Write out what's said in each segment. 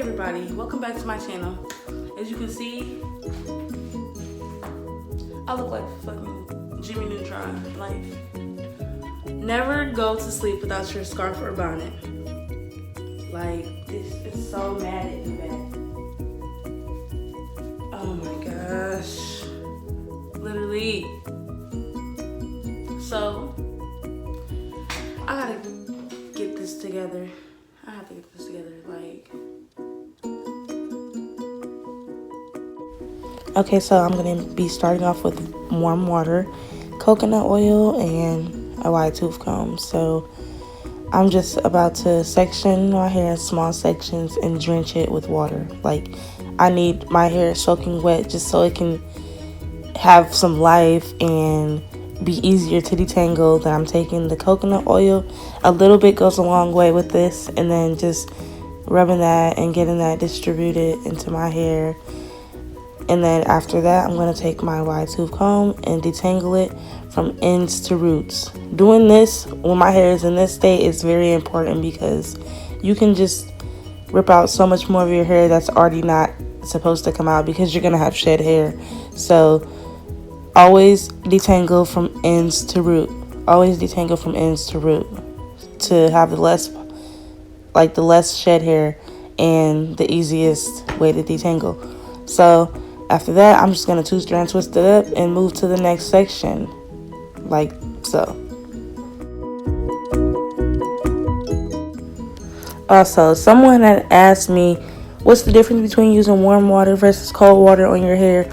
everybody, welcome back to my channel. As you can see, I look like fucking Jimmy Neutron. Like, never go to sleep without your scarf or bonnet. Like, this is so mad at you, man. Oh my gosh. Literally. So, I gotta get this together. I have to get this together, like. Okay, so I'm gonna be starting off with warm water, coconut oil, and a wide tooth comb. So I'm just about to section my hair in small sections and drench it with water. Like, I need my hair soaking wet just so it can have some life and be easier to detangle. Then I'm taking the coconut oil. A little bit goes a long way with this, and then just rubbing that and getting that distributed into my hair. And then after that, I'm going to take my wide tooth comb and detangle it from ends to roots. Doing this when my hair is in this state is very important because you can just rip out so much more of your hair that's already not supposed to come out because you're going to have shed hair. So always detangle from ends to root. Always detangle from ends to root to have the less shed hair and the easiest way to detangle. So after that, I'm just going to two-strand twist it up and move to the next section, like so. Also, someone had asked me, what's the difference between using warm water versus cold water on your hair?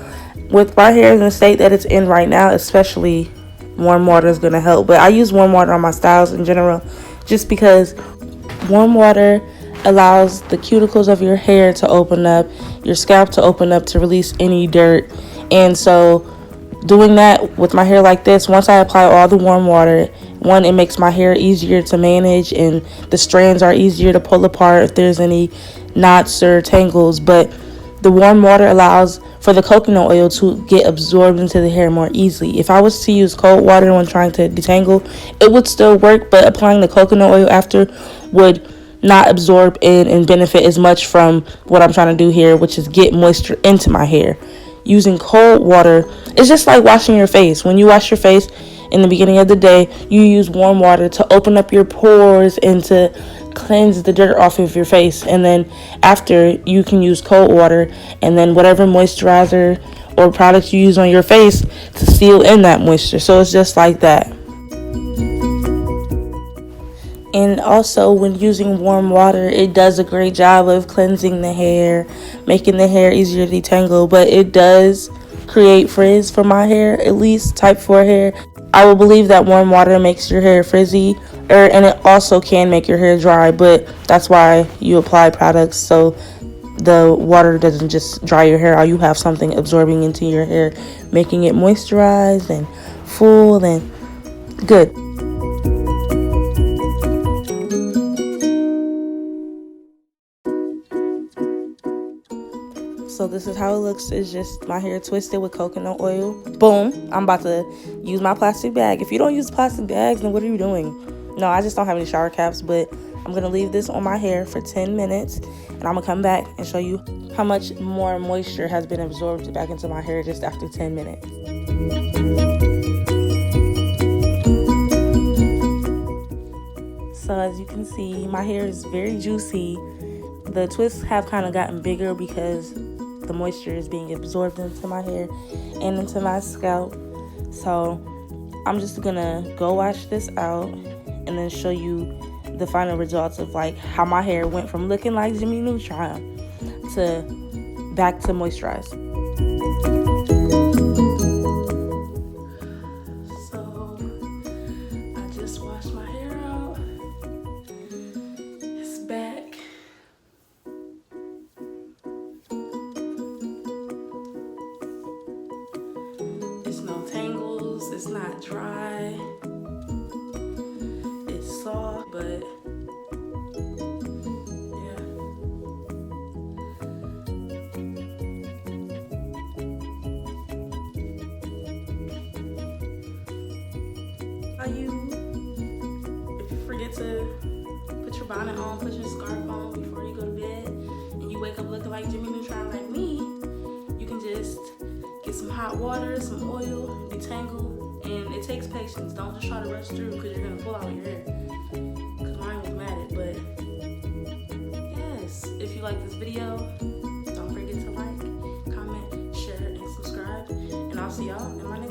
With my hair in the state that it's in right now, especially warm water is going to help. But I use warm water on my styles in general just because warm water allows the cuticles of your hair to open up, your scalp to open up to release any dirt. And so doing that with my hair like this, once I apply all the warm water, one, it makes my hair easier to manage and the strands are easier to pull apart if there's any knots or tangles. But the warm water allows for the coconut oil to get absorbed into the hair more easily. If I was to use cold water when trying to detangle, it would still work, but applying the coconut oil after would not absorb in and benefit as much from what I'm trying to do here, which is get moisture into my hair. Using cold water, it's just like washing your face. When you wash your face in the beginning of the day, you use warm water to open up your pores and to cleanse the dirt off of your face. And then after, you can use cold water and then whatever moisturizer or product you use on your face to seal in that moisture. So it's just like that. And also, when using warm water, it does a great job of cleansing the hair, making the hair easier to detangle, but it does create frizz for my hair, at least type 4 hair. I will believe that warm water makes your hair frizzy, and it also can make your hair dry, but that's why you apply products so the water doesn't just dry your hair out. You have something absorbing into your hair, making it moisturized and full and good. So this is how it looks. It's just my hair twisted with coconut oil. Boom. I'm about to use my plastic bag. If you don't use plastic bags, then what are you doing? No, I just don't have any shower caps, but I'm going to leave this on my hair for 10 minutes. And I'm going to come back and show you how much more moisture has been absorbed back into my hair just after 10 minutes. So as you can see, my hair is very juicy. The twists have kind of gotten bigger because the moisture is being absorbed into my hair and into my scalp. So I'm just gonna go wash this out and then show you the final results of like how my hair went from looking like Jimmy Neutron to back to moisturized. So I just washed my hair out. It's back. It's not dry, it's soft, but yeah. If you forget to put your bonnet on, put your scarf on before you go to bed, and you wake up looking like Jimmy Neutron like me, you can just get some hot water, some oil, detangle, and it takes patience. Don't just try to rush through because you're gonna pull out your hair. Because mine was matted, but yes, if you like this video, don't forget to like, comment, share, and subscribe. And I'll see y'all in my next video.